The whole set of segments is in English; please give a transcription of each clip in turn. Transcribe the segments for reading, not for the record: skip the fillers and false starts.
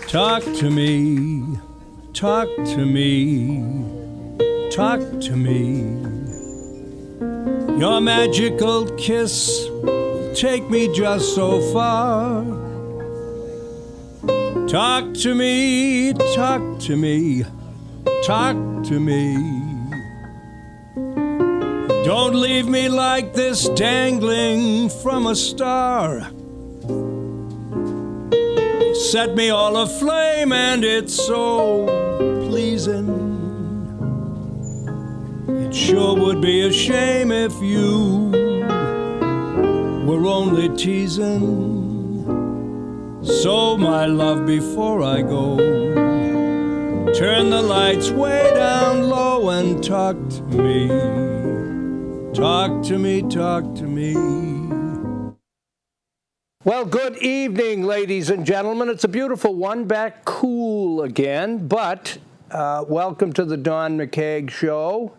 Talk to me, talk to me, talk to me. Your magical kiss will take me just so far. Talk to me, talk to me, talk to me. Don't leave me like this, dangling from a star. Set me all aflame and it's so pleasing. It sure would be a shame if you were only teasing. So my love, before I go, turn the lights way down low and talk to me. Talk to me, talk to me. Well, good evening, ladies and gentlemen. It's a beautiful one, back cool again, but welcome to the Don McKeag Show.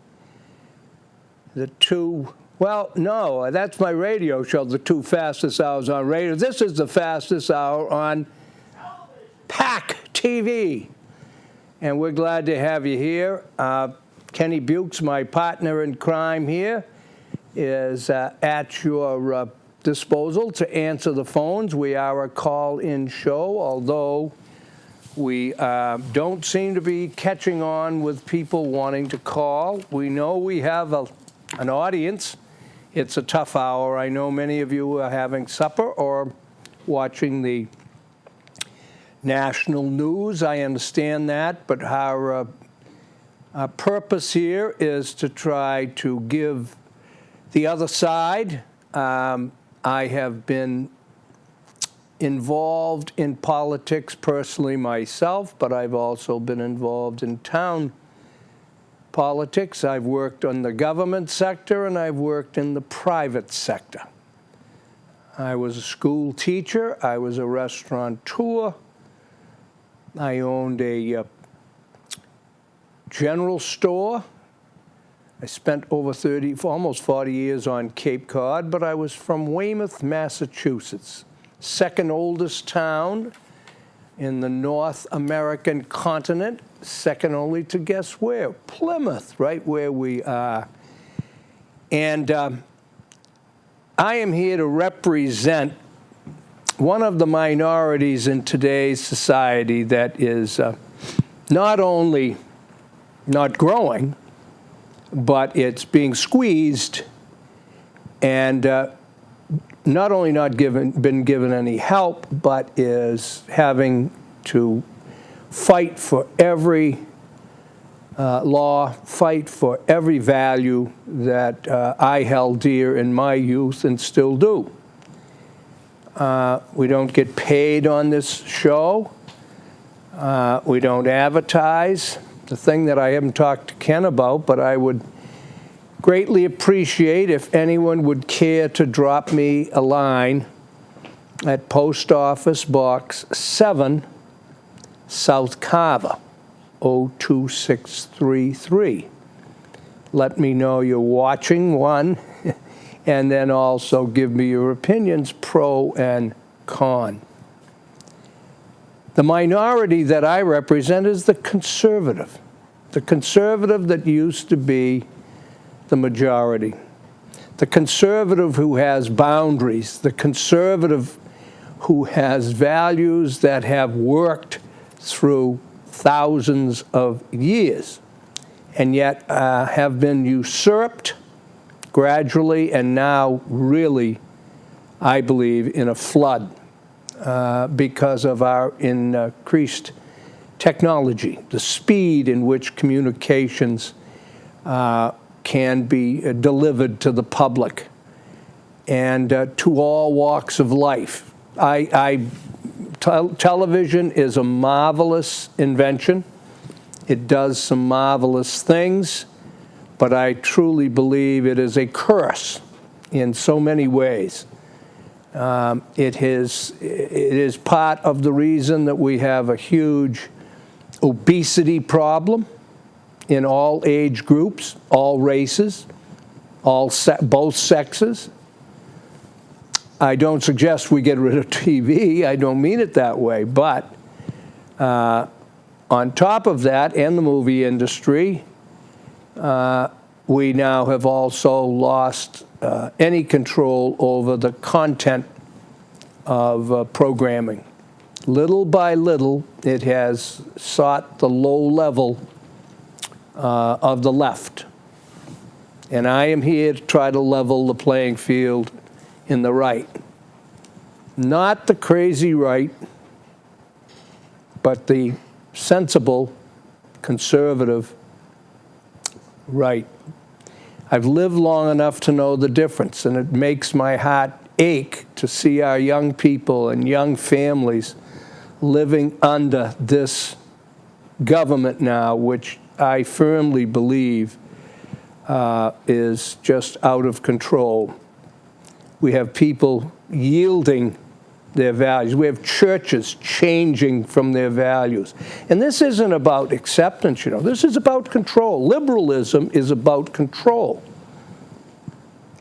Well, no, that's my radio show, the two fastest hours on radio. This is the fastest hour on McKeag TV, and we're glad to have you here. Kenny Bukes, my partner in crime here, is at your disposal to answer the phones. We are a call-in show, although we don't seem to be catching on with people wanting to call. We know we have an audience. It's a tough hour. I know many of you are having supper or watching the national news. I understand that, but our purpose here is to try to give the other side. I have been involved in politics personally myself, but I've also been involved in town politics. I've worked on the government sector and I've worked in the private sector. I was a school teacher. I was a restaurateur. I owned a general store. I spent over almost 40 years on Cape Cod, but I was from Weymouth, Massachusetts, second oldest town in the North American continent, second only to guess where? Plymouth, right where we are. And I am here to represent one of the minorities in today's society that is not only not growing, but it's being squeezed and not only not been given any help, but is having to fight for every law, fight for every value that I held dear in my youth and still do. We don't get paid on this show. We don't advertise. The thing that I haven't talked to Ken about, but I would greatly appreciate if anyone would care to drop me a line at Post Office Box 7, South Carver, 02633. Let me know you're watching, one, and then also give me your opinions, pro and con. The minority that I represent is the conservative that used to be the majority, the conservative who has boundaries, the conservative who has values that have worked through thousands of years and yet have been usurped gradually and now really, I believe, in a flood. Because of our increased technology, the speed in which communications can be delivered to the public and to all walks of life. Television is a marvelous invention. It does some marvelous things, but I truly believe it is a curse in so many ways. It is part of the reason that we have a huge obesity problem in all age groups, all races, both sexes. I don't suggest we get rid of TV. I don't mean it that way. But on top of that, and the movie industry, we now have also lost any control over the content of programming. Little by little, it has sought the low level of the left. And I am here to try to level the playing field in the right. Not the crazy right, but the sensible, conservative right. I've lived long enough to know the difference, and it makes my heart ache to see our young people and young families living under this government now, which I firmly believe is just out of control. We have people yielding their values. We have churches changing from their values. And this isn't about acceptance, you know. This is about control. Liberalism is about control.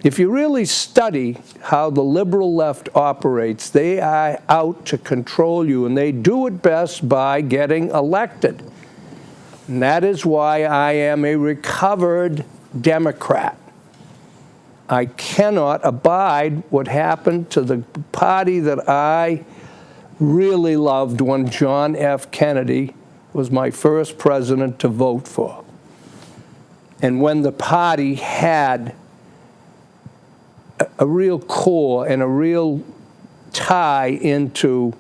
If you really study how the liberal left operates, they are out to control you, and they do it best by getting elected. And that is why I am a recovered Democrat. I cannot abide what happened to the party that I really loved when John F. Kennedy was my first president to vote for. And when the party had a real core and a real tie into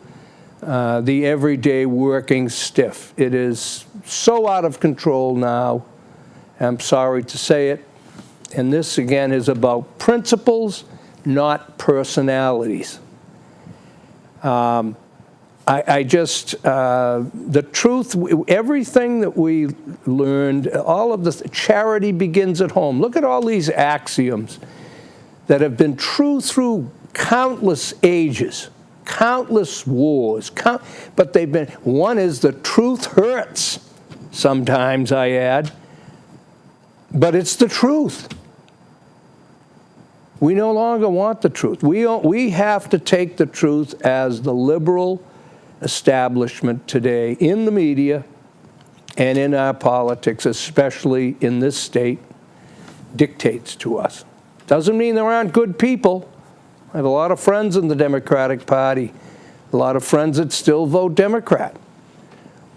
the everyday working stiff. It is so out of control now. I'm sorry to say it. And this, again, is about principles, not personalities. The truth, everything that we learned, all of this, charity begins at home. Look at all these axioms that have been true through countless ages, countless wars, but they've been, one is the truth hurts, sometimes I add, but it's the truth. We no longer want the truth. We have to take the truth as the liberal establishment today in the media and in our politics, especially in this state, dictates to us. Doesn't mean there aren't good people. I have a lot of friends in the Democratic Party, a lot of friends that still vote Democrat.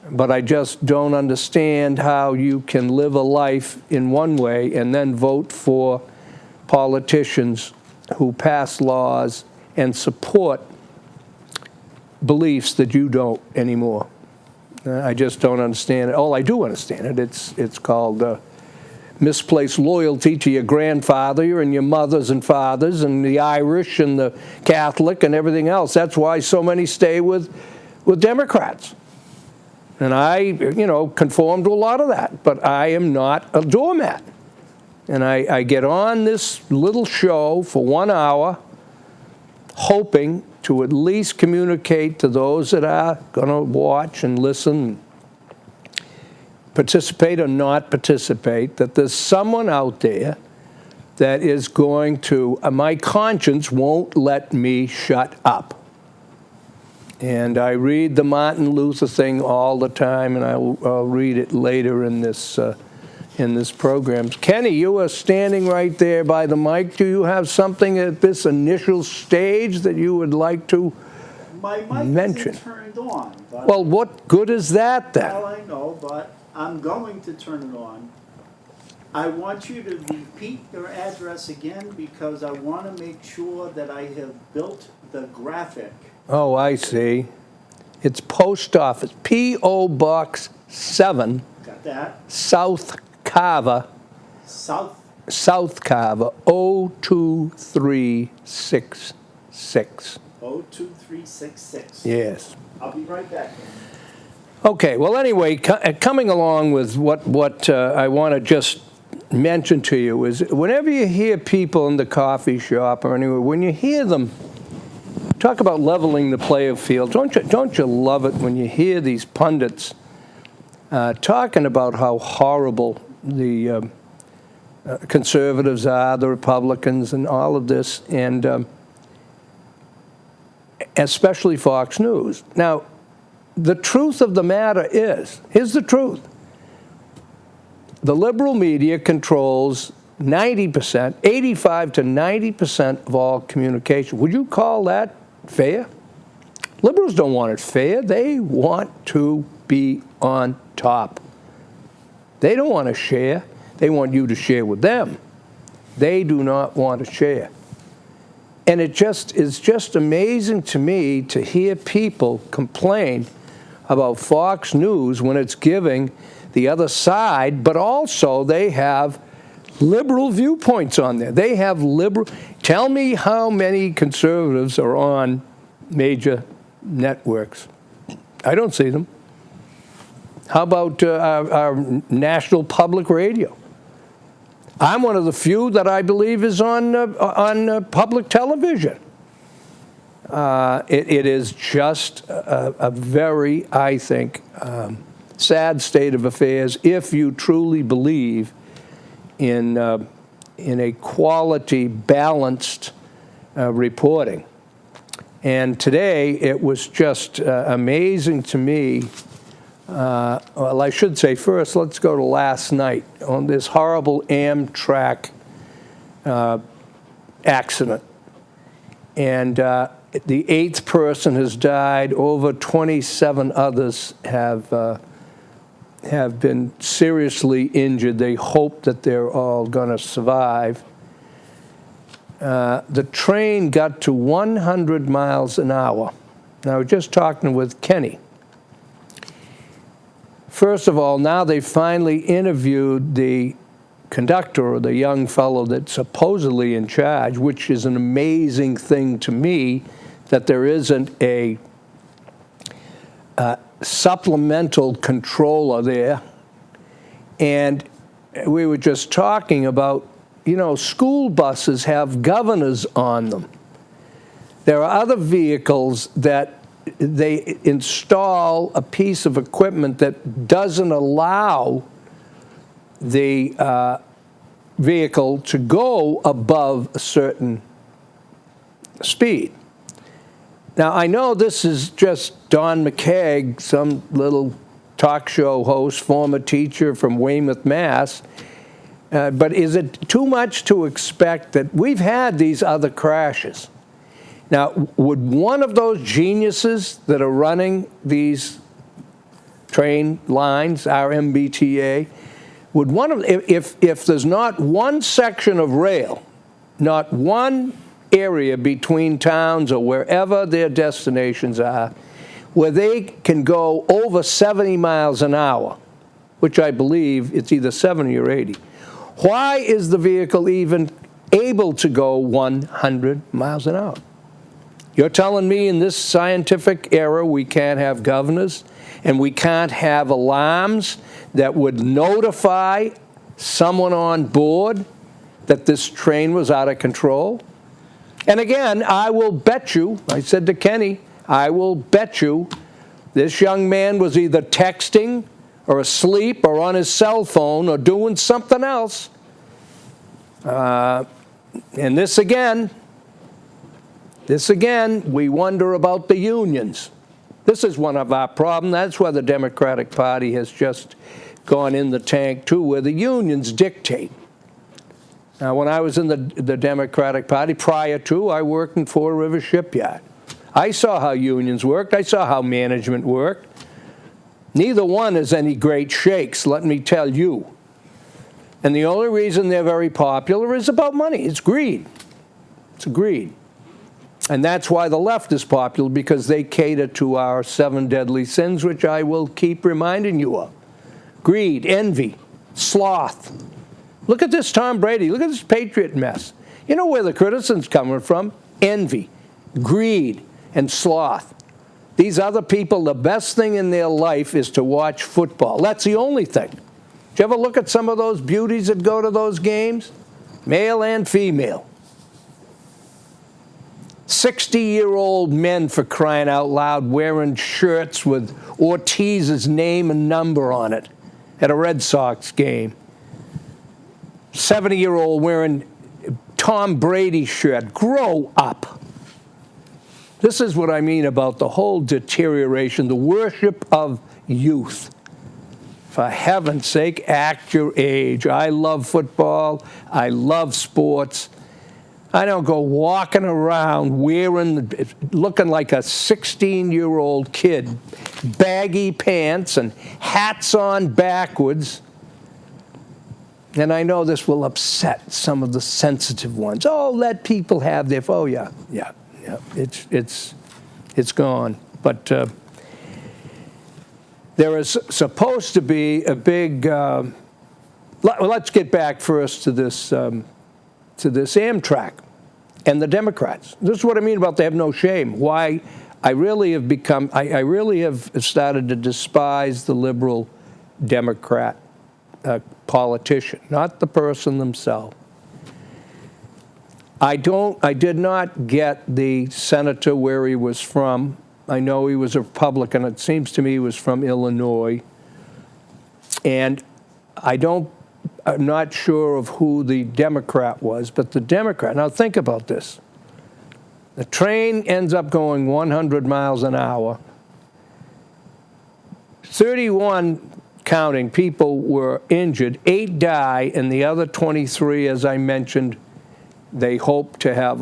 But I just don't understand how you can live a life in one way and then vote for politicians who pass laws and support beliefs that you don't anymore. I just don't understand it. Oh, I do understand it. It's called misplaced loyalty to your grandfather and your mothers and fathers and the Irish and the Catholic and everything else. That's why so many stay with Democrats. And I, conform to a lot of that. But I am not a doormat. And I get on this little show for 1 hour, hoping to at least communicate to those that are going to watch and listen, participate or not participate, that there's someone out there that is going to, my conscience won't let me shut up. And I read the Martin Luther thing all the time, and I'll read it later in this program. Kenny, you are standing right there by the mic. Do you have something at this initial stage that you would like to mention? My mic isn't turned on. Well, what good is that then? Well, I know, but I'm going to turn it on. I want you to repeat your address again because I want to make sure that I have built the graphic. Oh, I see. It's Post Office, P.O. Box 7. Got that? South Carver. South Carver, 02366. 02366. Yes. I'll be right back. Okay, well, anyway, coming along with what I want to just mention to you is whenever you hear people in the coffee shop or anywhere, when you hear them talk about leveling the playing field, don't you love it when you hear these pundits talking about how horrible the conservatives are, the Republicans, and all of this, and especially Fox News. Now, the truth of the matter is, here's the truth. The liberal media controls 90%, 85 to 90% of all communication. Would you call that fair? Liberals don't want it fair. They want to be on top. They don't want to share. They want you to share with them. They do not want to share. And it just is just amazing to me to hear people complain about Fox News when it's giving the other side, but also they have liberal viewpoints on there. They have liberal. Tell me how many conservatives are on major networks. I don't see them. How about our national public radio? I'm one of the few that I believe is on public television. It is just a very, I think, sad state of affairs if you truly believe in a quality, balanced reporting. And today it was just amazing to me. Well, I should say first, let's go to last night on this horrible Amtrak accident. And the 8th person has died. Over 27 others have been seriously injured. They hope that they're all going to survive. The train got to 100 miles an hour. Now, I was just talking with Kenny. First of all, now they finally interviewed the conductor, or the young fellow that's supposedly in charge, which is an amazing thing to me, that there isn't a supplemental controller there. And we were just talking about, you know, school buses have governors on them. There are other vehicles that they install a piece of equipment that doesn't allow the vehicle to go above a certain speed. Now, I know this is just Don McKeag, some little talk show host, former teacher from Weymouth, Mass., but is it too much to expect that we've had these other crashes? Now, would one of those geniuses that are running these train lines, our MBTA, would one of, if there's not one section of rail, not one area between towns or wherever their destinations are, where they can go over 70 miles an hour, which I believe it's either 70 or 80, why is the vehicle even able to go 100 miles an hour? You're telling me in this scientific era we can't have governors and we can't have alarms that would notify someone on board that this train was out of control? And again, I will bet you, I said to Kenny, I will bet you this young man was either texting or asleep or on his cell phone or doing something else. And this again, we wonder about the unions. This is one of our problems. That's why the Democratic Party has just gone in the tank, too, where the unions dictate. Now, when I was in the Democratic Party, prior to, I worked in Four River Shipyard. I saw how unions worked. I saw how management worked. Neither one is any great shakes, let me tell you. And the only reason they're very popular is about money. It's greed. It's greed. And that's why the left is popular, because they cater to our 7 deadly sins, which I will keep reminding you of. Greed, envy, sloth. Look at this Tom Brady. Look at this Patriot mess. You know where the criticism's coming from? Envy, greed, and sloth. These other people, the best thing in their life is to watch football. That's the only thing. Did you ever look at some of those beauties that go to those games? Male and female. 60-year-old men, for crying out loud, wearing shirts with Ortiz's name and number on it at a Red Sox game. 70-year-old wearing Tom Brady's shirt. Grow up. This is what I mean about the whole deterioration, the worship of youth. For heaven's sake, act your age. I love football. I love sports. I don't go walking around looking like a 16-year-old kid, baggy pants and hats on backwards. And I know this will upset some of the sensitive ones. Oh, let people have their. Oh, yeah. It's gone. But there is supposed to be a big. Let's get back first to this Amtrak and the Democrats. This is what I mean about they have no shame. Why I really have started to despise the liberal Democrat politician, not the person themselves. I did not get the senator where he was from. I know he was a Republican. It seems to me he was from Illinois. And I'm not sure of who the Democrat was, but the Democrat. Now think about this. The train ends up going 100 miles an hour. 31 counting people were injured. 8 die, and the other 23, as I mentioned, they hope to have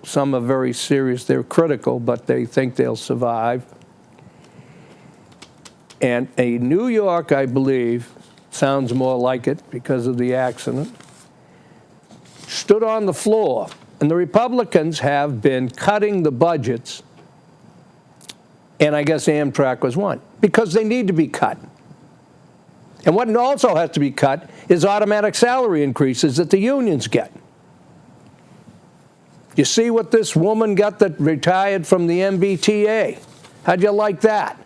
some are very serious. They're critical, but they think they'll survive. And a New York, I believe, sounds more like it because of the accident, stood on the floor. And the Republicans have been cutting the budgets, and I guess Amtrak was one, because they need to be cut. And what also has to be cut is automatic salary increases that the unions get. You see what this woman got that retired from the MBTA? How'd you like that?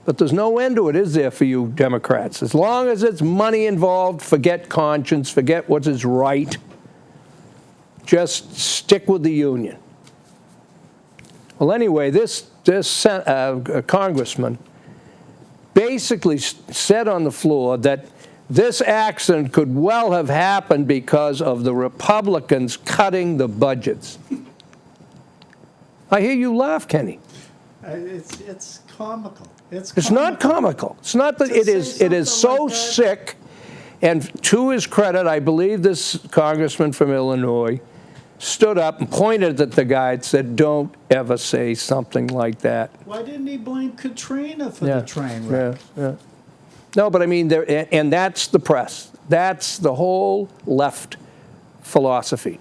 But there's no end to it, is there, for you Democrats? As long as it's money involved, forget conscience, forget what is right. Just stick with the union. Well, anyway, this congressman basically said on the floor that this accident could well have happened because of the Republicans cutting the budgets. I hear you laugh, Kenny. It's comical. It's not comical. It's not that it is so like sick. And to his credit, I believe this congressman from Illinois stood up and pointed at the guy and said, "Don't ever say something like that." Why didn't he blame Katrina for the train wreck? Yeah. No, but I mean, and that's the press. That's the whole left philosophy.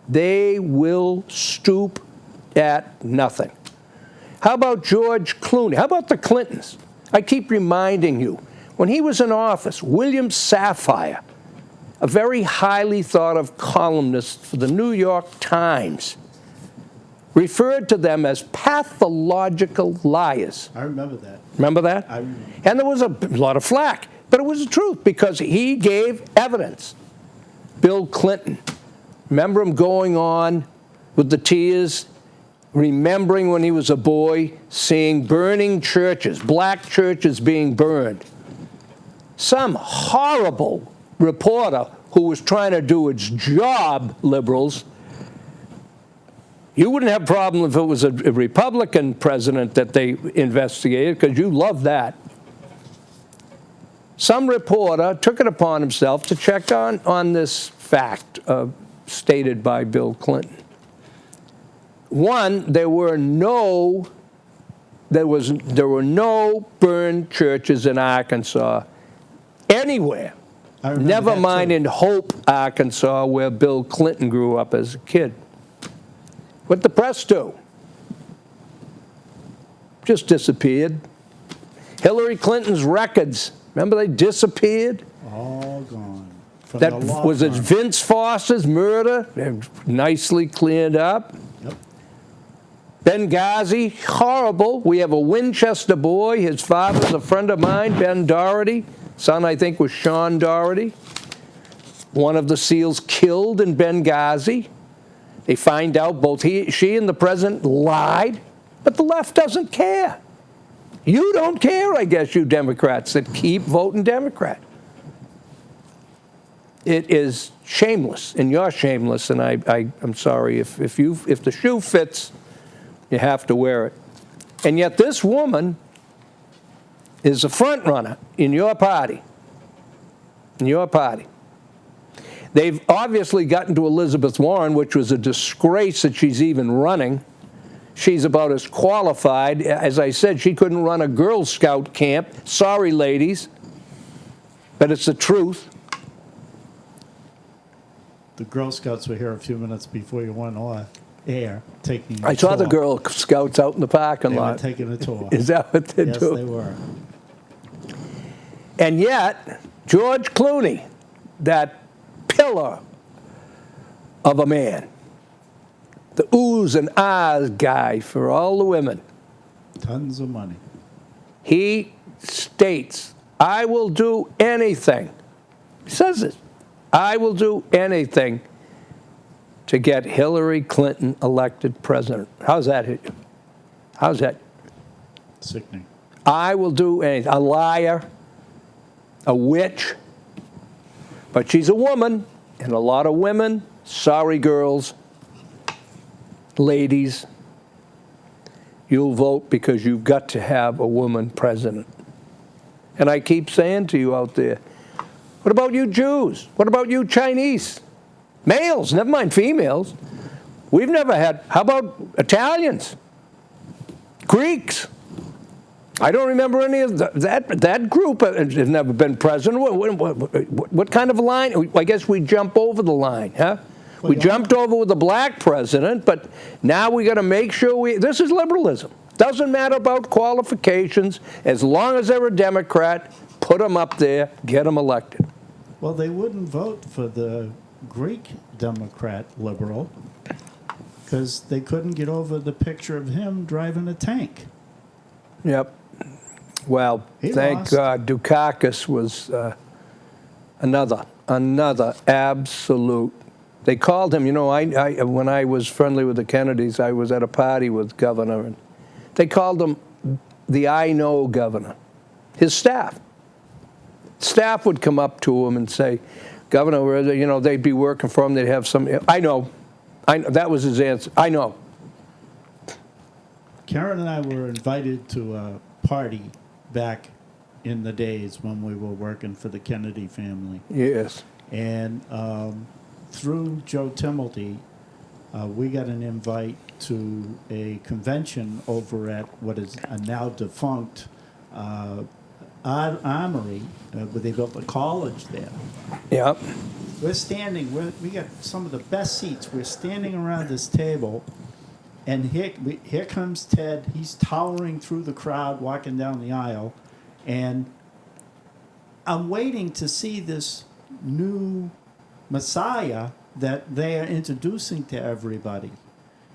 They will stoop at nothing. How about George Clooney? How about the Clintons? I keep reminding you, when he was in office, William Safire, a very highly thought of columnist for the New York Times, referred to them as pathological liars. I remember that. Remember that? I remember. And there was a lot of flack, but it was the truth because he gave evidence. Bill Clinton, remember him going on with the tears, remembering when he was a boy, seeing burning churches, black churches being burned. Some horrible reporter who was trying to do its job, liberals. You wouldn't have a problem if it was a Republican president that they investigated, because you love that. Some reporter took it upon himself to check on this fact stated by Bill Clinton. One, there were no burned churches in Arkansas anywhere. Never mind in Hope, Arkansas, where Bill Clinton grew up as a kid. What'd the press do? Just disappeared. Hillary Clinton's records, remember they disappeared? All gone. That was it Vince Foster's murder, nicely cleaned up. Yep. Benghazi, horrible. We have a Winchester boy. His father's a friend of mine, Ben Doherty. Son, I think, was Sean Doherty. One of the SEALs killed in Benghazi. They find out both she and the president lied, but the left doesn't care. You don't care, I guess, you Democrats that keep voting Democrat. It is shameless, and you're shameless, and I'm sorry. If the shoe fits, you have to wear it. And yet this woman is a front runner in your party. In your party. They've obviously gotten to Elizabeth Warren, which was a disgrace that she's even running. She's about as qualified. As I said, she couldn't run a Girl Scout camp. Sorry, ladies, but it's the truth. The Girl Scouts were here a few minutes before you went on air, taking I saw the Girl Scouts out in the parking lot. They were taking a tour. Is that what they do? Yes, they were. And yet, George Clooney, that pillar of a man, the oohs and ahs guy for all the women, Tons of money. he states, I will do anything. He says it. I will do anything to get Hillary Clinton elected president. How's that hit you? How's that? Sickening. I will do anything. A liar, a witch. But she's a woman, and a lot of women, sorry girls, ladies, you'll vote because you've got to have a woman president. And I keep saying to you out there, what about you Jews? What about you Chinese? Males, never mind females. We've never had, how about Italians? Greeks? I don't remember any of that group has never been president. What kind of a line? I guess we jump over the line, huh? We jumped over with a black president, but now we got to make sure this is liberalism. Doesn't matter about qualifications. As long as they're a Democrat, put them up there, get them elected. Well, they wouldn't vote for the Greek Democrat liberal because they couldn't get over the picture of him driving a tank. Yep. Well, He thank lost. God Dukakis was another absolute. They called him, I when I was friendly with the Kennedys, I was at a party with Governor, and they called him the I know governor. His staff would come up to him and say, Governor, they'd be working for him, they'd have some, I know. That was his answer. I know. Karen and I were invited to a party back in the days when we were working for the Kennedy family. Yes. And through Joe Timilty, we got an invite to a convention over at what is a now defunct armory, where they built a college there. Yep. We're standing, we got some of the best seats. We're standing around this table, and here comes Ted. He's towering through the crowd, walking down the aisle, and I'm waiting to see this new Messiah that they are introducing to everybody.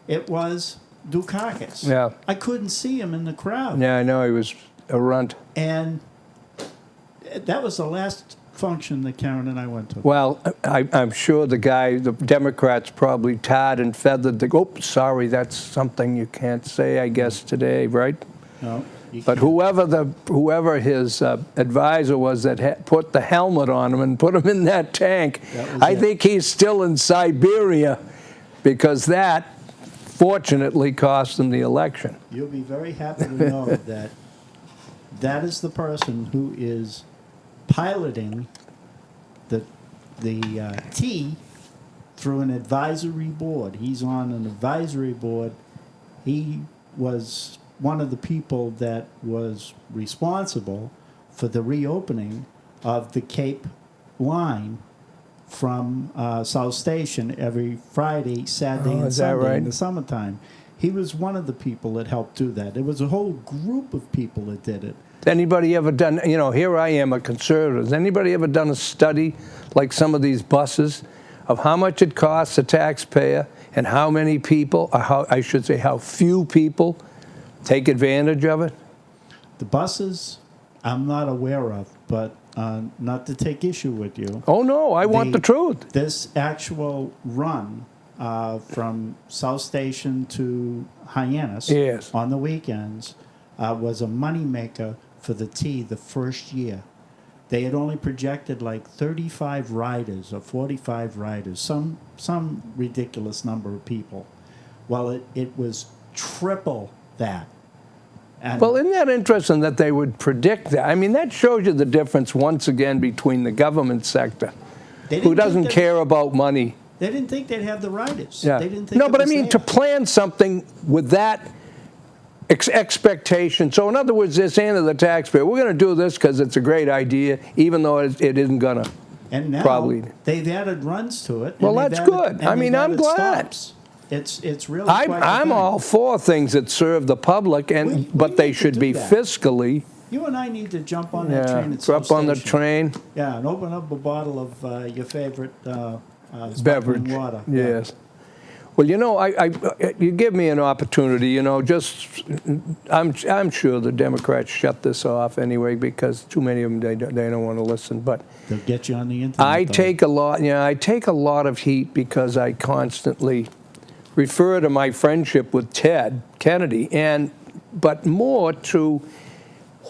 It was Dukakis. Yeah. I couldn't see him in the crowd. Yeah, I know he was a runt. And that was the last function that Karen and I went to. Well, I'm sure the Democrats probably tarred and feathered sorry, that's something you can't say, I guess, today, right? No. But whoever his advisor was that put the helmet on him and put him in that tank, I think he's still in Siberia because that, fortunately, cost him the election. You'll be very happy to know that that is the person who is piloting the T through an advisory board. He's on an advisory board. He was one of the people that was responsible for the reopening of the Cape line from South Station every Friday, Saturday, and Sunday in the summertime. He was one of the people that helped do that. There was a whole group of people that did it. Has anybody ever done, here I am, a conservative. Has anybody ever done a study like some of these buses of how much it costs the taxpayer and how many people, or how few people take advantage of it? The buses, I'm not aware of, but not to take issue with you. Oh, no, I want the truth. This actual run from South Station to Hyannis on the weekends was a moneymaker for the T the first year. they had only projected like 35 riders or 45 riders, some ridiculous number of people. Well, it was triple that. And Well, isn't that interesting that they would predict that? I mean, that shows you the difference once again between the government sector, they didn't who think doesn't that- care about money. They didn't think they'd have the riders. Yeah. They didn't think No, it but I was mean, there. to plan something with that expectation. So, in other words, they're saying to the taxpayer, we're going to do this because it's a great idea, even though it isn't going to. And now probably. they've added runs to it. and Well, they've that's added- good. and I mean, they've I'm added glad. stops. It's really quite the I'm thing. all for things that serve the public, We but they need to should do be that. fiscally. You and I need to jump on that train at Drop some on the station. train. Yeah, and open up a bottle of your favorite sparkling Beverage. water. Yes. Well, you know, you give me an opportunity. You know, I'm sure the Democrats shut this off anyway because too many of them they don't want to listen. But They'll get you on the internet. I though. take a lot of heat because I constantly refer to my friendship with Ted Kennedy, but more to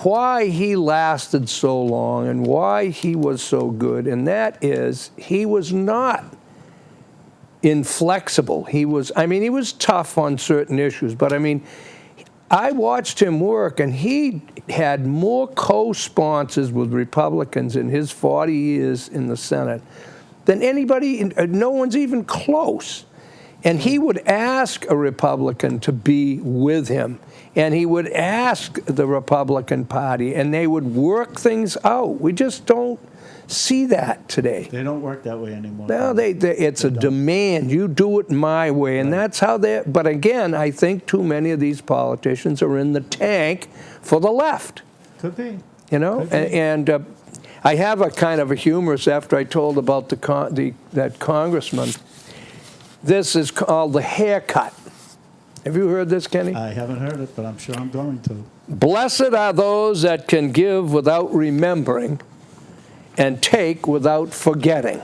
why he lasted so long and why he was so good, and that is he was not inflexible. He was tough on certain issues, but I mean, I watched him work, and he had more co-sponsors with Republicans in his 40 years in the Senate than anybody, no one's even close. And he would ask a Republican to be with him, and he would ask the Republican Party, and they would work things out. We just don't see that today. They don't work that way anymore. No, it's a demand. You do it my way, and that's how they. But again, I think too many of these politicians are in the tank for the left. Could be. You know, Could be. and I have a kind of a humorous after I told about that congressman. This is called the haircut. Have you heard this, Kenny? I haven't heard it, but I'm sure I'm going to. Blessed are those that can give without remembering and take without forgetting.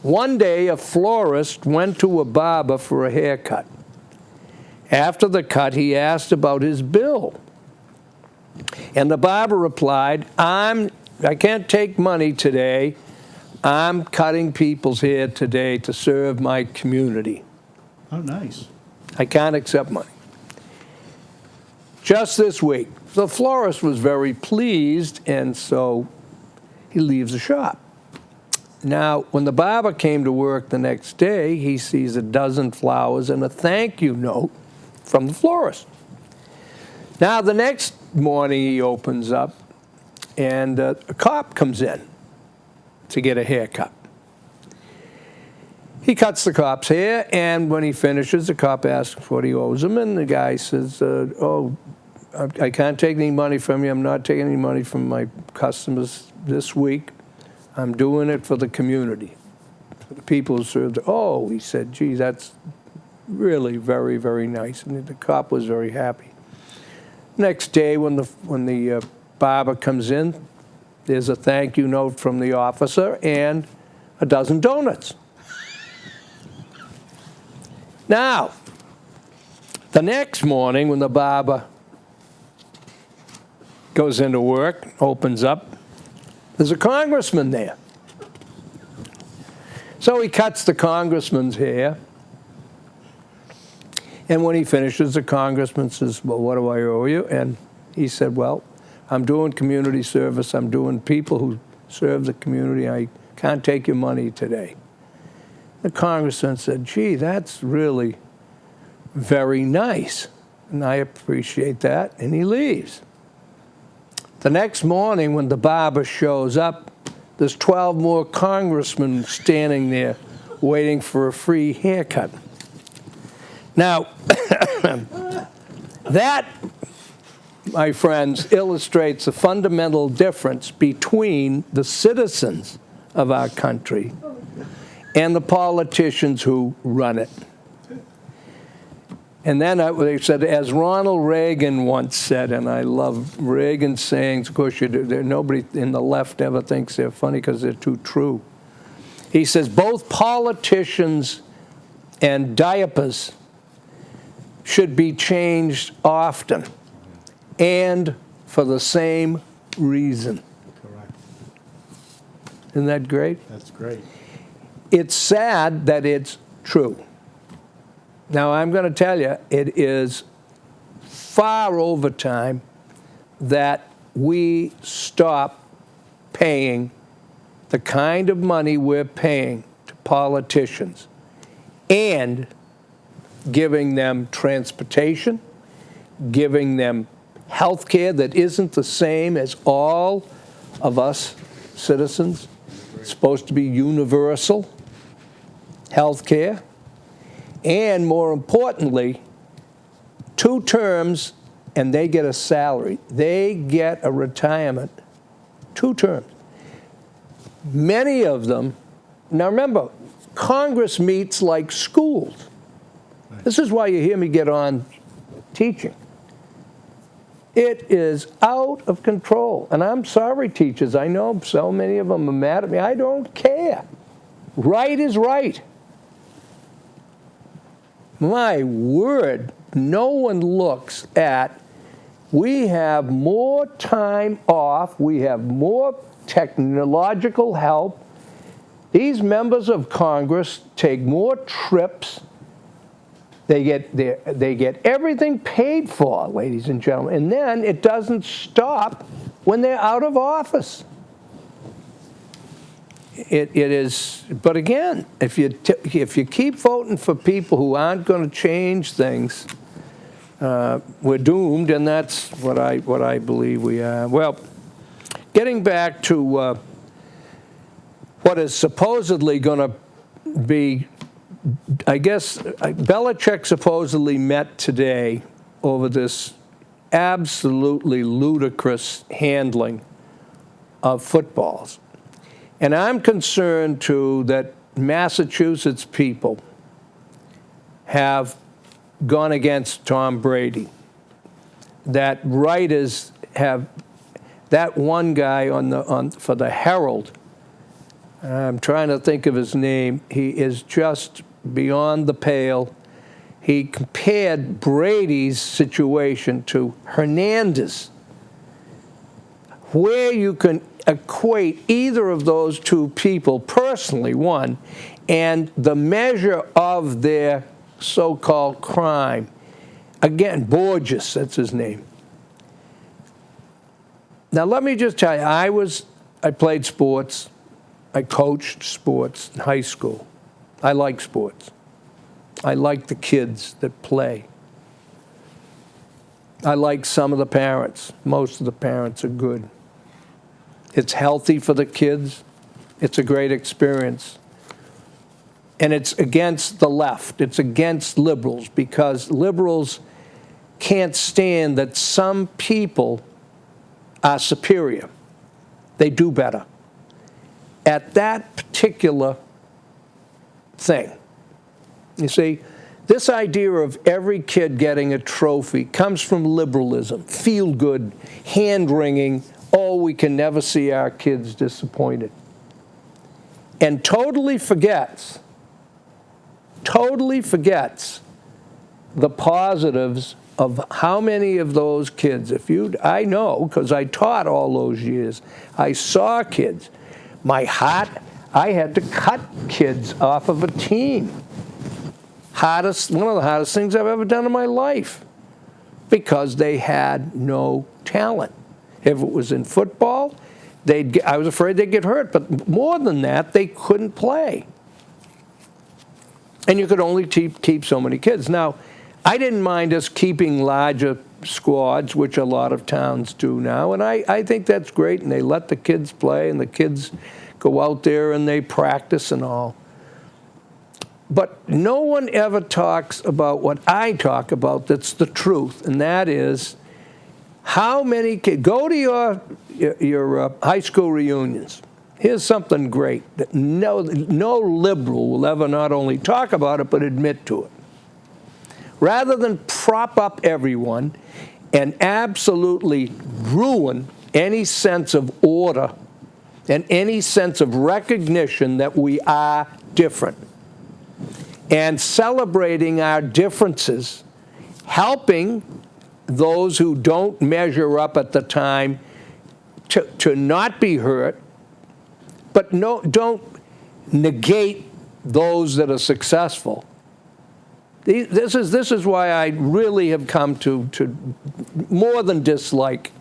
One day, a florist went to a barber for a haircut. After the cut, he asked about his bill. And the barber replied, I can't take money today. I'm cutting people's hair today to serve my community. Oh, nice. I can't accept money. Just this week, the florist was very pleased, and so he leaves the shop. Now, when the barber came to work the next day, he sees a dozen flowers and a thank you note from the florist. Now, the next morning, he opens up, and a cop comes in to get a haircut. He cuts the cop's hair, and when he finishes, the cop asks what he owes him, and the guy says, I can't take any money from you. I'm not taking any money from my customers this week. I'm doing it for the community, for the people who served. Oh, he said, gee, that's really very, very nice. And the cop was very happy. Next day, when the barber comes in, there's a thank you note from the officer and a dozen donuts. Now, the next morning when the barber goes into work, opens up, there's a congressman there. So he cuts the congressman's hair. And when he finishes, the congressman says, well, what do I owe you? And he said, well, I'm doing community service. I'm doing people who serve the community. I can't take your money today. The congressman said, gee, that's really very nice, and I appreciate that, and he leaves. The next morning, when the barber shows up, there's 12 more congressmen standing there waiting for a free haircut. Now, that, my friends, illustrates the fundamental difference between the citizens of our country and the politicians who run it. And then they said, as Ronald Reagan once said, and I love Reagan's sayings, of course, nobody in the left ever thinks they're funny because they're too true. He says, both politicians and diapers should be changed often and for the same reason. Correct. Isn't that great? That's great. It's sad that it's true. Now, I'm going to tell you, it is far over time that we stop paying the kind of money we're paying to politicians and giving them transportation, giving them health care that isn't the same as all of us citizens. It's supposed to be universal health care. And more importantly, 2 terms and they get a salary. They get a retirement. 2 terms. Many of them, now remember, Congress meets like schools. This is why you hear me get on teaching. It is out of control. And I'm sorry, teachers. I know so many of them are mad at me. I don't care. Right is right. My word, no one looks at, we have more time off, we have more technological help. These members of Congress take more trips. They get everything paid for, ladies and gentlemen. And then it doesn't stop when they're out of office. It is, but again, if you keep voting for people who aren't going to change things, we're doomed, and that's what I believe we are. Well, getting back to what is supposedly going to be, I guess, Belichick supposedly met today over this absolutely ludicrous handling of footballs. And I'm concerned, too, that Massachusetts people have gone against Tom Brady. That writers have, that one guy for the Herald, I'm trying to think of his name, he is just beyond the pale. He compared Brady's situation to Hernandez, where you can equate either of those 2 people, personally, one, and the measure of their so-called crime. Again, Borges, that's his name. Now, let me just tell you, I played sports. I coached sports in high school. I like sports. I like the kids that play. I like some of the parents. Most of the parents are good. It's healthy for the kids. It's a great experience. And it's against the left. It's against liberals, because liberals can't stand that some people are superior. They do better at that particular thing. You see, this idea of every kid getting a trophy comes from liberalism, feel-good, hand-wringing, oh, we can never see our kids disappointed. And totally forgets the positives of how many of those kids, I know, because I taught all those years, I saw kids. My heart, I had to cut kids off of a team. One of the hardest things I've ever done in my life, because they had no talent. If it was in football, I was afraid they'd get hurt. But more than that, they couldn't play. And you could only keep so many kids. Now, I didn't mind us keeping larger squads, which a lot of towns do now. And I think that's great. And they let the kids play, and the kids go out there and they practice and all. But no one ever talks about what I talk about that's the truth, and that is how many kids go to your high school reunions. Here's something great that no liberal will ever not only talk about it but admit to it. Rather than prop up everyone and absolutely ruin any sense of order and any sense of recognition that we are different, and celebrating our differences, helping those who don't measure up at the time to not be hurt, but no, don't negate those that are successful. This is why I really have come to more than dislike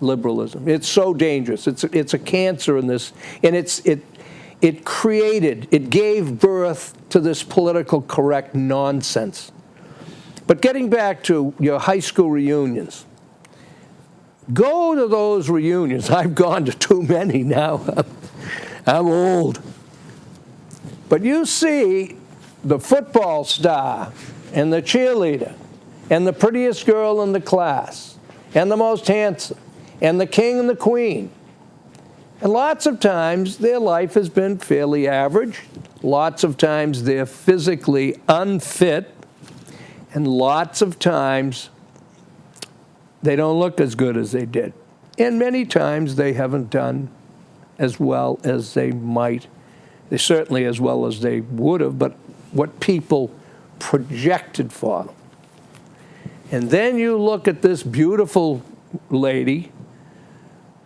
liberalism. It's so dangerous. It's a cancer in this, and it gave birth to this political correct nonsense. But getting back to your high school reunions, go to those reunions. I've gone to too many now. I'm old. But you see the football star and the cheerleader and the prettiest girl in the class and the most handsome and the king and the queen. And lots of times their life has been fairly average. Lots of times they're physically unfit. And lots of times they don't look as good as they did. And many times they haven't done as well as they might. They certainly as well as they would have, but what people projected for them. And then you look at this beautiful lady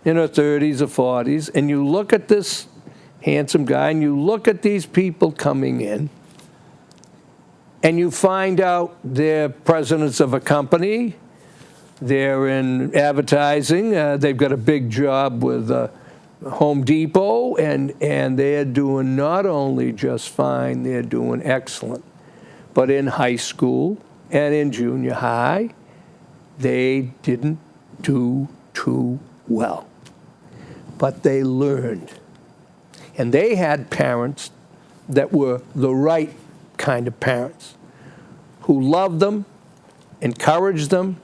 in her 30s or 40s, and you look at this handsome guy, and you look at these people coming in, and you find out they're presidents of a company, they're in advertising, they've got a big job with Home Depot, and they're doing not only just fine, they're doing excellent. But in high school and in junior high, they didn't do too well. But they learned. And they had parents that were the right kind of parents, who loved them, encouraged them,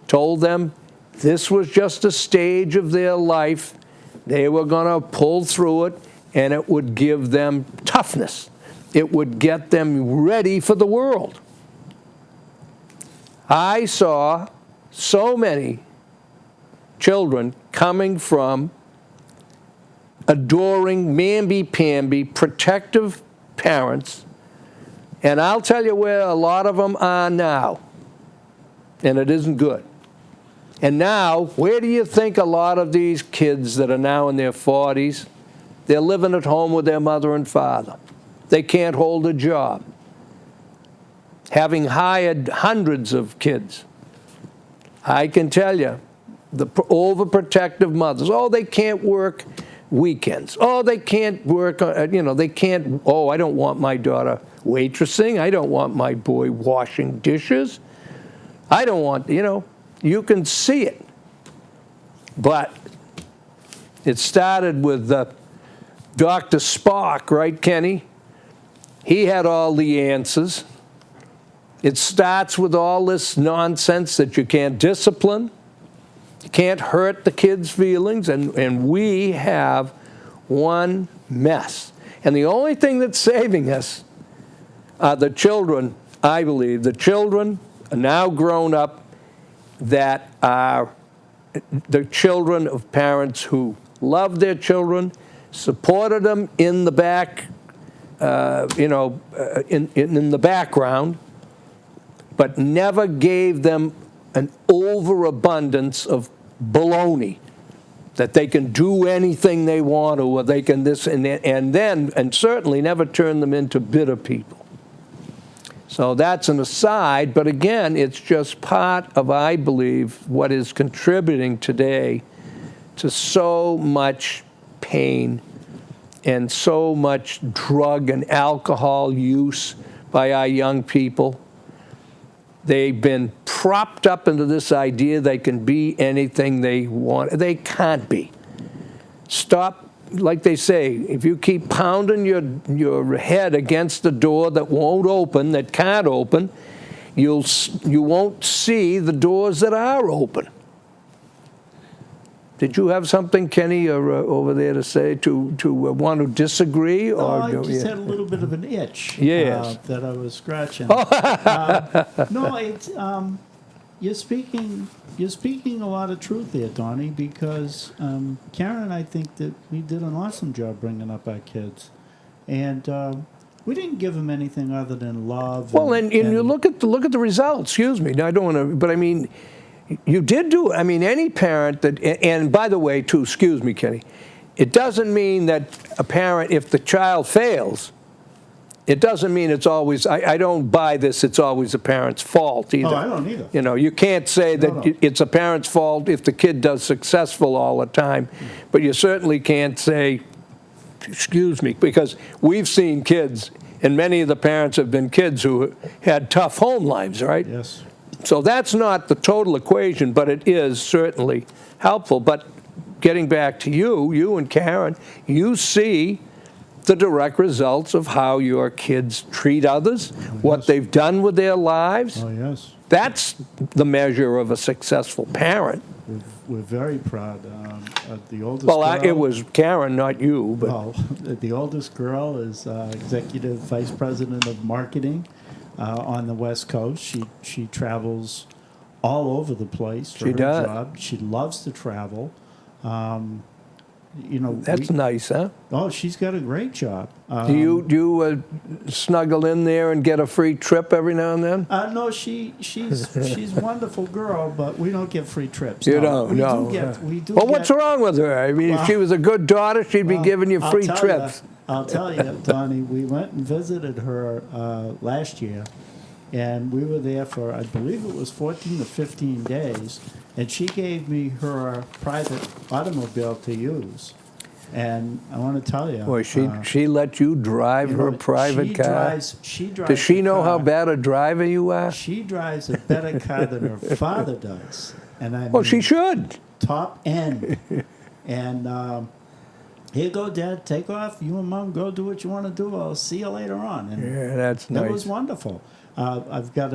told them this was just a stage of their life. They were going to pull through it, and it would give them toughness. It would get them ready for the world. I saw so many children coming from adoring, mamby-pamby, protective parents, and I'll tell you where a lot of them are now, and it isn't good. And now, where do you think a lot of these kids that are now in their 40s, they're living at home with their mother and father. They can't hold a job. Having hired hundreds of kids, I can tell you, the overprotective mothers, oh, they can't work weekends. Oh, they can't work, they can't, oh, I don't want my daughter waitressing. I don't want my boy washing dishes. I don't want, you can see it. But it started with Dr. Spock, right, Kenny? He had all the answers. It starts with all this nonsense that you can't discipline, you can't hurt the kids' feelings, and we have one mess. And the only thing that's saving us are the children, I believe. The children are now grown up that are the children of parents who loved their children, supported them in the back, in the background, but never gave them an overabundance of baloney that they can do anything they want to, or they can this and that, and certainly never turn them into bitter people. So that's an aside, but again, it's just part of, I believe, what is contributing today to so much pain and so much drug and alcohol use by our young people. They've been propped up into this idea they can be anything they want. They can't be. Stop, like they say, if you keep pounding your head against the door that won't open, that can't open, you won't see the doors that are open. Did you have something, Kenny, over there to say, to want to disagree? No, I just had a little bit of an itch that I was scratching. No, it's you're speaking a lot of truth there, Donnie, because Karen, I think that we did an awesome job bringing up our kids, and we didn't give them anything other than love. Well, and you look at the results. Excuse me, I don't want to, but I mean, you did do it. I mean, any parent that, and by the way, too, excuse me, Kenny, it doesn't mean that a parent, if the child fails, it doesn't mean it's always, I don't buy this, it's always a parent's fault either. Oh, I don't either. You know, you can't say that No. it's a parent's fault if the kid does successful all the time, but you certainly can't say, excuse me, because we've seen kids, and many of the parents have been kids who had tough home lives, right? Yes. So that's not the total equation, but it is certainly helpful. But getting back to you and Karen, you see the direct results of how your kids treat others, what they've done with their lives. Oh, yes. That's the measure of a successful parent. We're very proud. The oldest Well, girl, it was Karen, not you. But well, the oldest girl is executive vice president of marketing on the West Coast. She travels all over the place for She her does. job. She loves to travel. You know, that's nice, huh? oh, she's got a great job. Do you snuggle in there and get a free trip every now and then? No, she's a wonderful girl, but we don't get free trips. You No, don't, no. We do Well, get, what's wrong with her? I mean, if she was a good daughter, she'd be giving you I'll free tell trips. I'll tell you, Donnie, we went and visited her last year, and we were there for, I believe it was 14 to 15 days, and she gave me her private automobile to use. And I want to tell you, Boy, she let you drive her private car. She drives. Does she the know how car. bad a driver you are? She drives a better car than her father does, and I mean, Well, she should. top end. And here you go, Dad. Take off. You and Mom go do what you want to do. I'll see you later on. And Yeah, that's that was nice. wonderful. I've got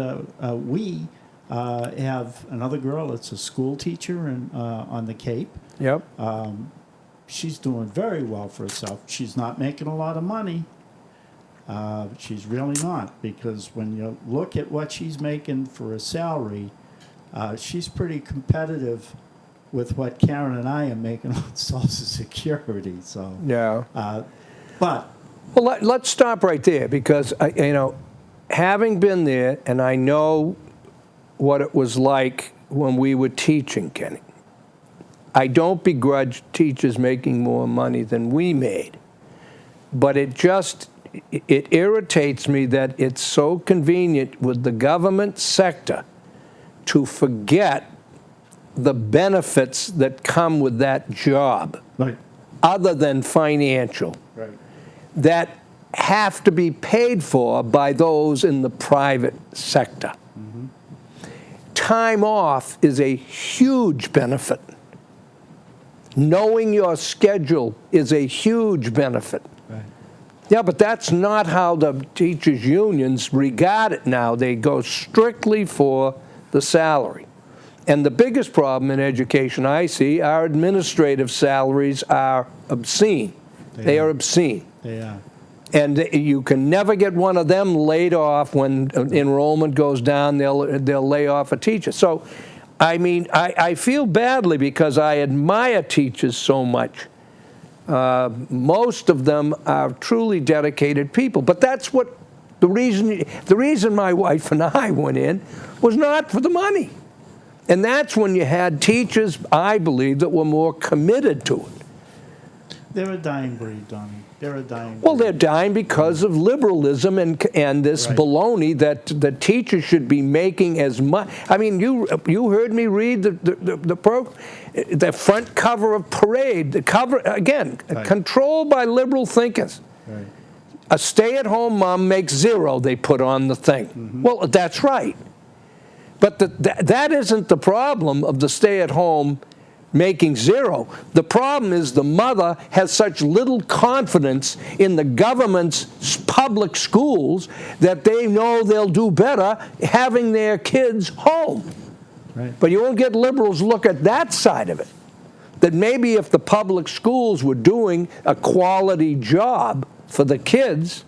we have another girl that's a school teacher on the Cape. Yep. She's doing very well for herself. She's not making a lot of money. She's really not, because when you look at what she's making for a salary, she's pretty competitive with what Karen and I are making on Social Security. So, Yeah. but Well, let's stop right there, because, having been there, and I know what it was like when we were teaching, Kenny. I don't begrudge teachers making more money than we made, but it irritates me that it's so convenient with the government sector to forget the benefits that come with that job, right, other than financial, right, that have to be paid for by those in the private sector. Mm-hmm. Time off is a huge benefit. Knowing your schedule is a huge benefit. right. Yeah, but that's not how the teachers' unions regard it now. They go strictly for the salary. And the biggest problem in education I see, our administrative salaries are obscene. They are obscene. They are. And you can never get one of them laid off. When enrollment goes down, they'll lay off a teacher. So, I mean, I feel badly because I admire teachers so much. Most of them are truly dedicated people. But that's what the reason my wife and I went in was not for the money. And that's when you had teachers, I believe, that were more committed to it. They're a dying breed, Donnie. They're a dying breed. Well, they're dying because of liberalism and this Right. baloney that the teachers should be making as much. I mean, you heard me read the front cover of Parade. The cover, again, Right. controlled by liberal thinkers. Right. A stay-at-home mom makes zero, they put on the thing. Mm-hmm. Well, that's right. But that isn't the problem of the stay-at-home making zero. The problem is the mother has such little confidence in the government's public schools that they know they'll do better having their kids home. Right. But you won't get liberals look at that side of it. That maybe if the public schools were doing a quality job for the kids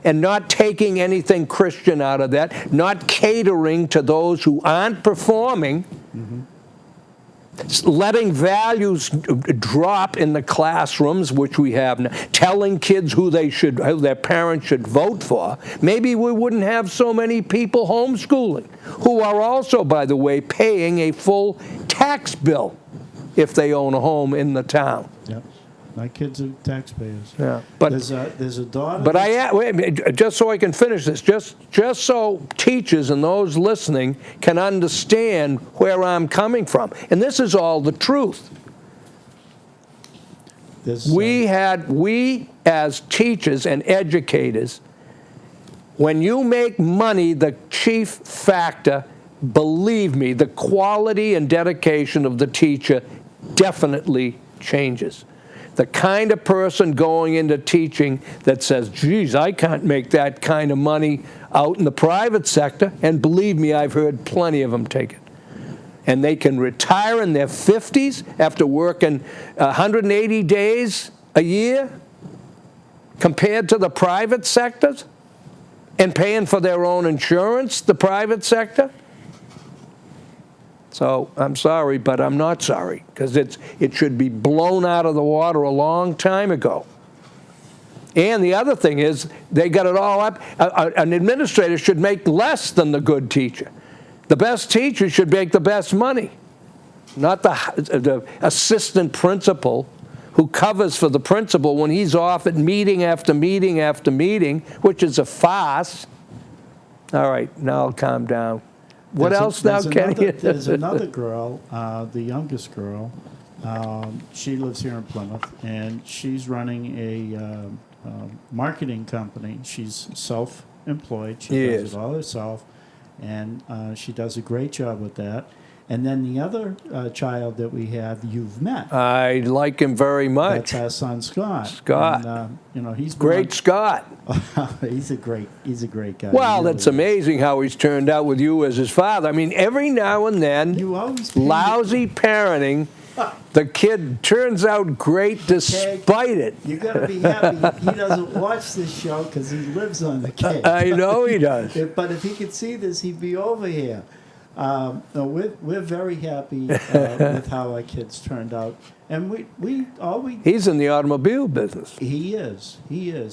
and not taking anything Christian out of that, not catering to those who aren't performing, letting values drop in the classrooms, which we have now, telling kids who their parents should vote for, maybe we wouldn't have so many people homeschooling, who are also, by the way, paying a full tax bill if they own a home in the town. Yep. My kids are taxpayers. Yeah, but there's a daughter. But wait, just so I can finish this, just so teachers and those listening can understand where I'm coming from, and this is all the truth. We as teachers and educators, when you make money the chief factor, believe me, the quality and dedication of the teacher definitely changes. The kind of person going into teaching that says, geez, I can't make that kind of money out in the private sector, and believe me, I've heard plenty of them take it. And they can retire in their 50s after working 180 days a year compared to the private sectors and paying for their own insurance, the private sector. So I'm sorry, but I'm not sorry, because it should be blown out of the water a long time ago. And the other thing is, they got it all up. An administrator should make less than the good teacher. The best teacher should make the best money, not the assistant principal who covers for the principal when he's off at meeting after meeting after meeting, which is a farce. All right, now I'll calm down. What else now, Kenny? There's another girl, the youngest girl. She lives here in Plymouth, and she's running a marketing company. She's self-employed. She does it all herself, and she does a great job with that. And then the other child that we have, you've met. I like him very much. That's our son, Scott. Scott. And, he's great. Scott. He's a great guy. Well, that's amazing how he's turned out with you as his father. I mean, every now and then, lousy parenting, the kid turns out great despite it. You got to be happy. He doesn't watch this show because he lives on the cake. I know he does. But if he could see this, he'd be over here. No, we're very happy with how our kids turned out, and He's in the automobile business. He is,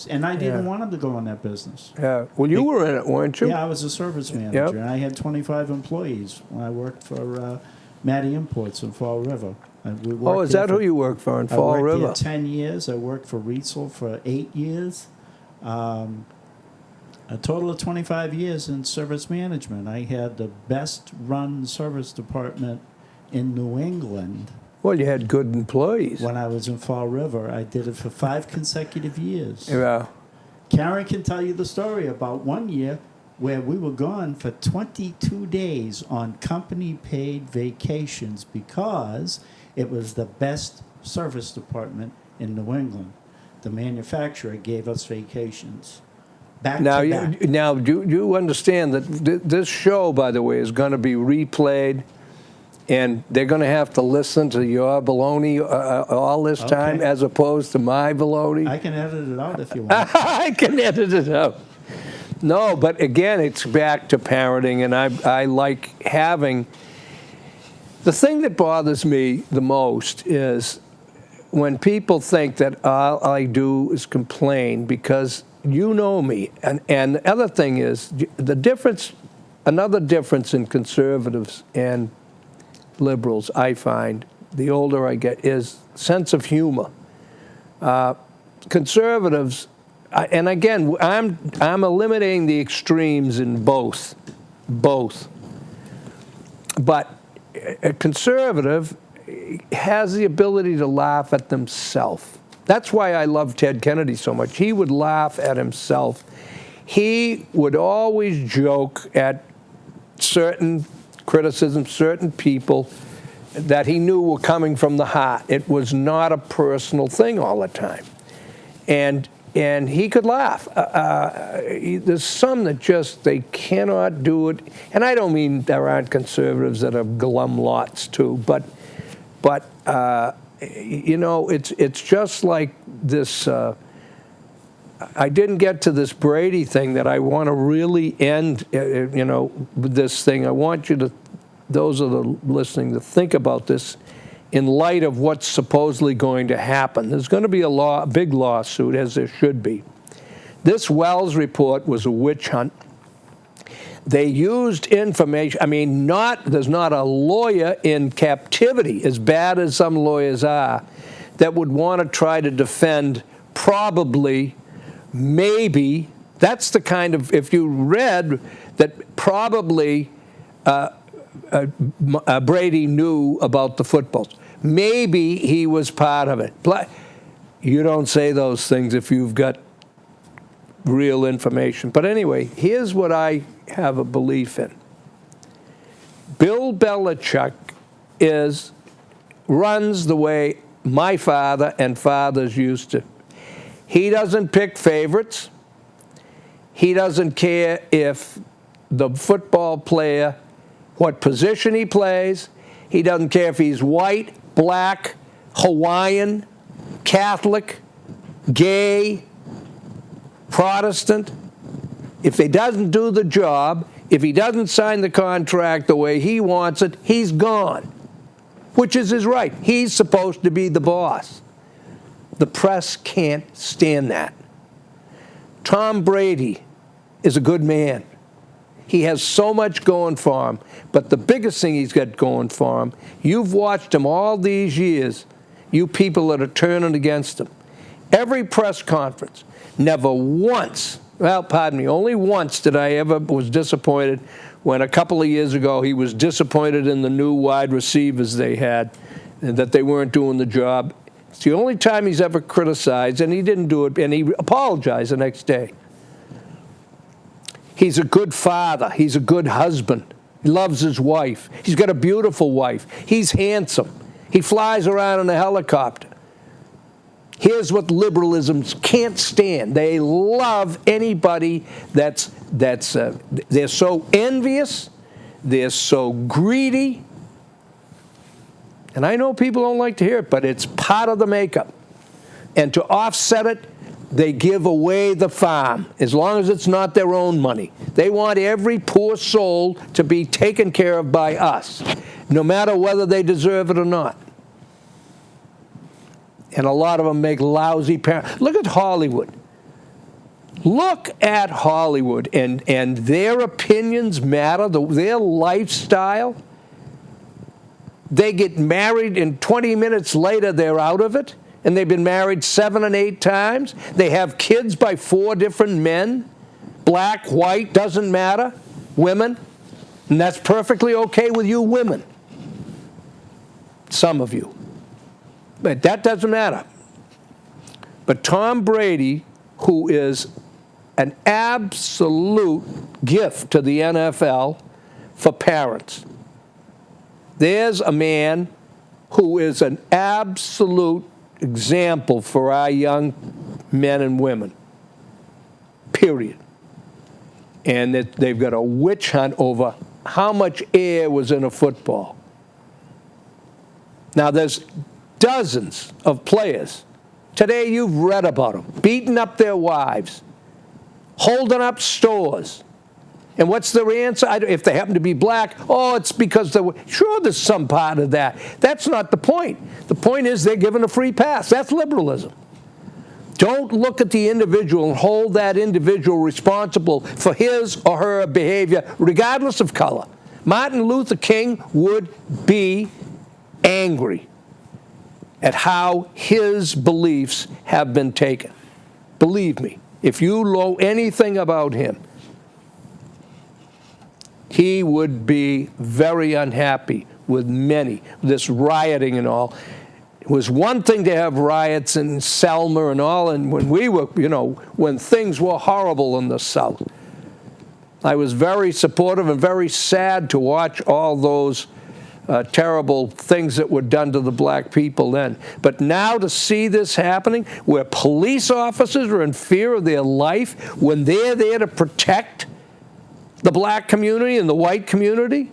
and I didn't want him to go in that business. Yeah. Well, you were in it, weren't you? Yeah, I was a service manager, and I had 25 employees when I worked for Matty Imports in Fall River. Is that who you worked for in Fall River? I worked there 10 years. I worked for Rietzel for 8 years. A total of 25 years in service management. I had the best run service department in New England. Well, you had good employees. When I was in Fall River, I did it for 5 consecutive years. Yeah. Karen can tell you the story about one year where we were gone for 22 days on company-paid vacations because it was the best service department in New England. The manufacturer gave us vacations. Now, do you understand that this show, by the way, is going to be replayed, and they're going to have to listen to your baloney all this time as opposed to my baloney? I can edit it out if you want. I can edit it out. No, but again, it's back to parenting, and I like having... The thing that bothers me the most is when people think that all I do is complain, because... You know me, and the other thing is another difference in conservatives and liberals, I find, the older I get, is sense of humor. Conservatives, and again, I'm eliminating the extremes in both, but a conservative has the ability to laugh at themselves. That's why I love Ted Kennedy so much. He would laugh at himself. He would always joke at certain criticisms, certain people that he knew were coming from the heart. It was not a personal thing all the time. And he could laugh. There's some that just, they cannot do it. And I don't mean there aren't conservatives that are glum lots too, but it's just like this. I didn't get to this Brady thing that I want to really end, with this thing. I want you to those that are listening to think about this in light of what's supposedly going to happen. There's going to be a big lawsuit, as there should be. This Wells report was a witch hunt. They used information. I mean, there's not a lawyer in captivity, as bad as some lawyers are, that would want to try to defend probably, maybe. That's the kind of, if you read that probably Brady knew about the footballs. Maybe he was part of it. You don't say those things if you've got real information. But anyway, here's what I have a belief in. Bill Belichick runs the way my father and fathers used to. He doesn't pick favorites. He doesn't care if the football player, what position he plays. He doesn't care if he's white, black, Hawaiian, Catholic, gay, Protestant. If he doesn't do the job, if he doesn't sign the contract the way he wants it, he's gone, which is his right. He's supposed to be the boss. The press can't stand that. Tom Brady is a good man. He has so much going for him. But the biggest thing he's got going for him, you've watched him all these years, you people that are turning against him. Every press conference, never once, only once did I ever was disappointed when a couple of years ago he was disappointed in the new wide receivers they had and that they weren't doing the job. It's the only time he's ever criticized, and he didn't do it, and he apologized the next day. He's a good father. He's a good husband. He loves his wife. He's got a beautiful wife. He's handsome. He flies around in a helicopter. Here's what liberalisms can't stand. They love anybody they're so envious, they're so greedy. And I know people don't like to hear it, but it's part of the makeup. And to offset it, they give away the farm, as long as it's not their own money. They want every poor soul to be taken care of by us, no matter whether they deserve it or not. And a lot of them make lousy parents. Look at Hollywood. Look at Hollywood, and their opinions matter, their lifestyle. They get married, and 20 minutes later they're out of it. And they've been married 7 and 8 times. They have kids by 4 different men. Black, white, doesn't matter. Women. And that's perfectly okay with you women. Some of you. But that doesn't matter. But Tom Brady, who is an absolute gift to the NFL for parents. There's a man who is an absolute example for our young men and women, period. And that they've got a witch hunt over how much air was in a football. Now, there's dozens of players. Today you've read about them, beating up their wives, holding up stores. And what's their answer? If they happen to be black, it's because they were. Sure, there's some part of that. That's not the point. The point is they're given a free pass. That's liberalism. Don't look at the individual and hold that individual responsible for his or her behavior, regardless of color. Martin Luther King would be angry at how his beliefs have been taken. Believe me, if you know anything about him, he would be very unhappy with this rioting and all. It was one thing to have riots in Selma and all, and when we were, when things were horrible in the South. I was very supportive and very sad to watch all those terrible things that were done to the black people then. But now to see this happening, where police officers are in fear of their life when they're there to protect the black community and the white community.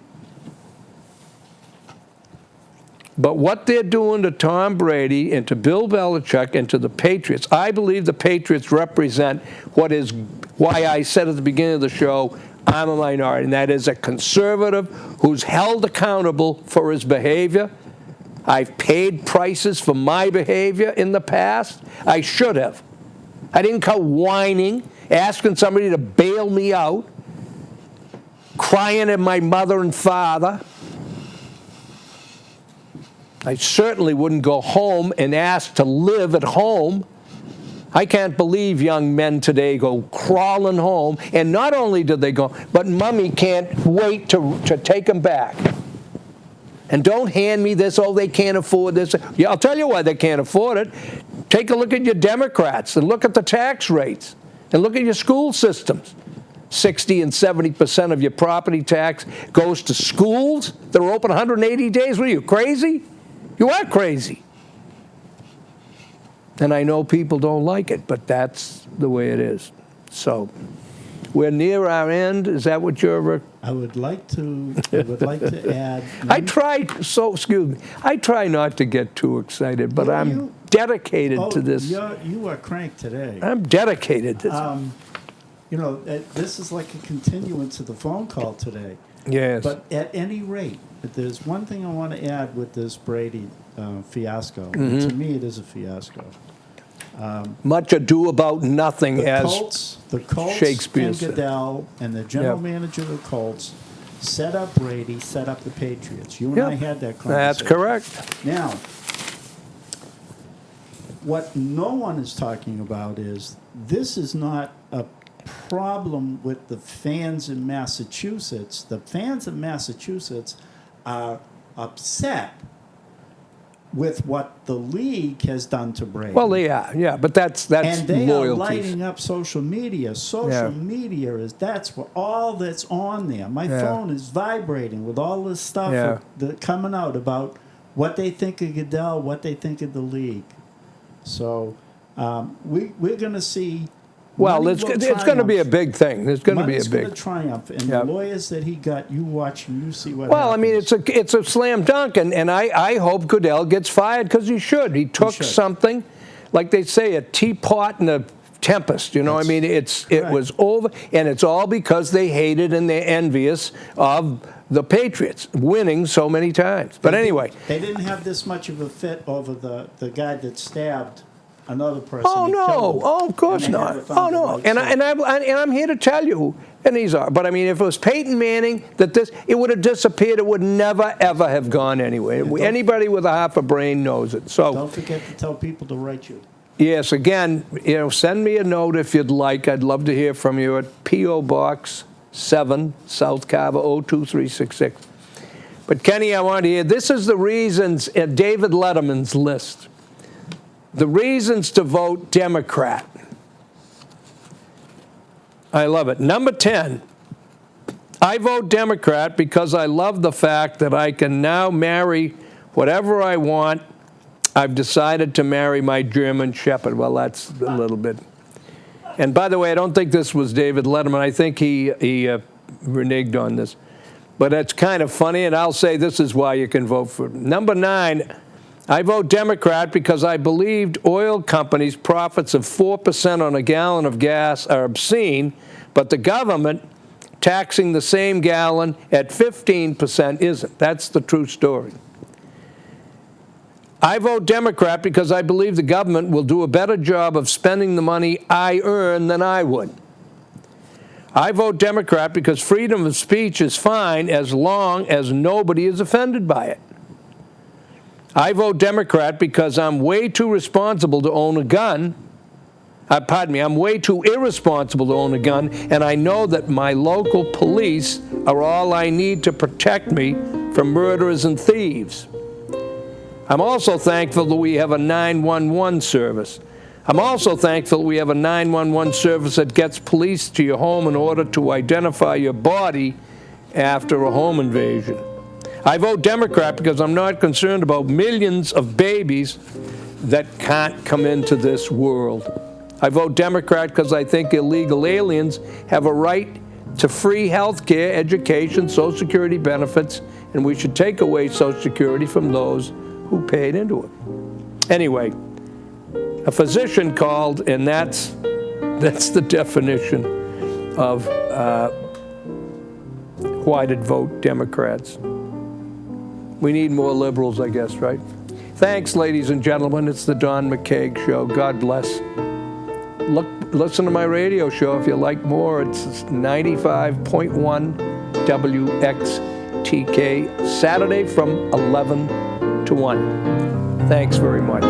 But what they're doing to Tom Brady and to Bill Belichick and to the Patriots, I believe the Patriots represent what is why I said at the beginning of the show, I'm a minority, and that is a conservative who's held accountable for his behavior. I've paid prices for my behavior in the past. I should have. I didn't come whining, asking somebody to bail me out, crying at my mother and father. I certainly wouldn't go home and ask to live at home. I can't believe young men today go crawling home, and not only do they go, but mommy can't wait to take them back. And don't hand me this, oh, they can't afford this. Yeah, I'll tell you why they can't afford it. Take a look at your Democrats and look at the tax rates and look at your school systems. 60 and 70% of your property tax goes to schools that are open 180 days. What are you, crazy? You are crazy. And I know people don't like it, but that's the way it is. So we're near our end. Is that what you're... I would like to add... I try not to get too excited, but I'm dedicated to this. You are crank today. I'm dedicated to this. You know, this is like a continuance of the phone call today. Yes. But at any rate, there's one thing I want to add with this Brady fiasco. Mm-hmm. To me, it is a fiasco. Much ado about nothing, The Colts Shakespeare and said. Goodell and the general manager of the Colts set up Brady, set up the Patriots. You and I had that conversation. That's correct. Now, what no one is talking about is this is not a problem with the fans in Massachusetts. The fans in Massachusetts are upset with what the league has done to Brady. Well, they are, yeah, but that's and they loyalties. are lighting up social media. Social media that's what all that's on there. My phone is vibrating with all this stuff coming out about what they think of Goodell, what they think of the league. So we're going to see. Well, it's going to be a big thing. There's going to be a big. Money's going to triumph, and the lawyers that he got, you watch and you see what. Well, happens. I mean, it's a slam dunk, and I hope Goodell gets fired because he should. He took something, like they say, a teapot in a tempest. You know, I mean, it was over, and it's all because they hated and they're envious of the Patriots winning so many times. But anyway, they didn't have this much of a fit over the guy that stabbed another person. Oh no! Oh, of course not. Oh no! And I'm here to tell you, and these are. But I mean, if it was Peyton Manning, it would have disappeared. It would never ever have gone anywhere. Anybody with a half a brain knows it. So don't forget to tell people to write you. Yes, again, send me a note if you'd like. I'd love to hear from you at P.O. Box 7, South Carver 02366. But Kenny, I want to hear. This is the reasons at David Letterman's list. The reasons to vote Democrat. I love it. Number 10, I vote Democrat because I love the fact that I can now marry whatever I want. I've decided to marry my German Shepherd. Well, that's a little bit. And by the way, I don't think this was David Letterman. I think he reneged on this. But it's kind of funny, and I'll say this is why you can vote for it. Number 9, I vote Democrat because I believed oil companies' profits of 4% on a gallon of gas are obscene, but the government taxing the same gallon at 15% isn't. That's the true story. I vote Democrat because I believe the government will do a better job of spending the money I earn than I would. I vote Democrat because freedom of speech is fine as long as nobody is offended by it. I vote Democrat because I'm way too responsible to own a gun. I'm way too irresponsible to own a gun, and I know that my local police are all I need to protect me from murderers and thieves. I'm also thankful that we have a 911 service. I'm also thankful we have a 911 service that gets police to your home in order to identify your body after a home invasion. I vote Democrat because I'm not concerned about millions of babies that can't come into this world. I vote Democrat because I think illegal aliens have a right to free health care, education, Social Security benefits, and we should take away Social Security from those who paid into it. Anyway, a physician called, and that's the definition of why to vote Democrats. We need more liberals, I guess, right? Thanks, ladies and gentlemen. It's the Don McKeag Show. God bless. Listen to my radio show if you like more. It's 95.1 WXTK, Saturday from 11 to 1. Thanks very much.